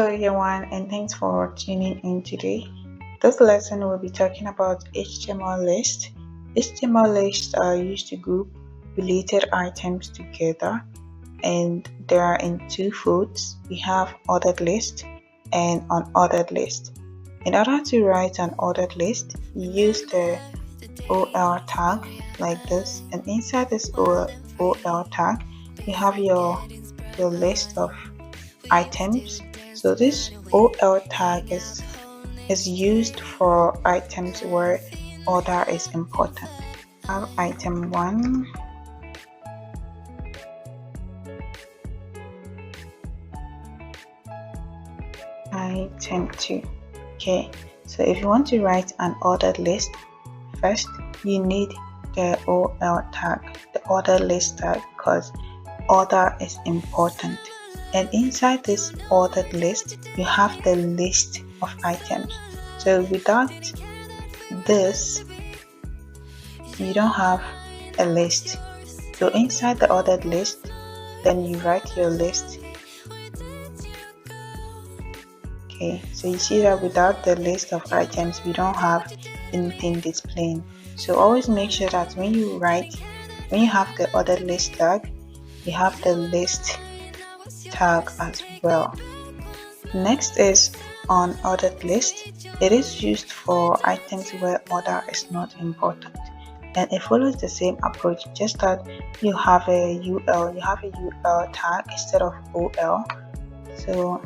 Hello everyone, and thanks for tuning in today. This lesson will be talking about HTML lists. HTML lists are used to group related items together, and they are in two folds. We have ordered list and unordered list. In order to write an ordered list, you use the OL tag like this, and inside this OL tag, you have your list of items. So this OL tag is used for items where order is important. I have item 1, item 2. Okay, so if you want to write an ordered list, first you need the OL tag, the order list tag, because order is important. And inside this ordered list, you have the list of items. So without this, you don't have a list. So inside the ordered list, then you write your list. Okay, so you see that without the list of items, we don't have anything displaying. So always make sure that when you have the ordered list tag, you have the list tag as well. Next is unordered list. It is used for items where order is not important, and it follows the same approach, just that you have a UL tag instead of OL. So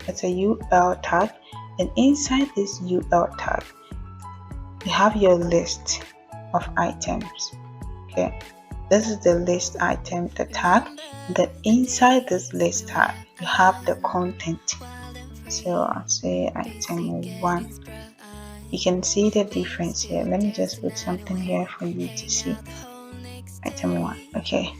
it's a UL tag, and inside this UL tag you have your list of items. Okay, this is the list item, the tag. Then inside this list tag you have the content. So I'll say item 1. You can see the difference here. Let me just put something here for you to see. Item 1. Okay,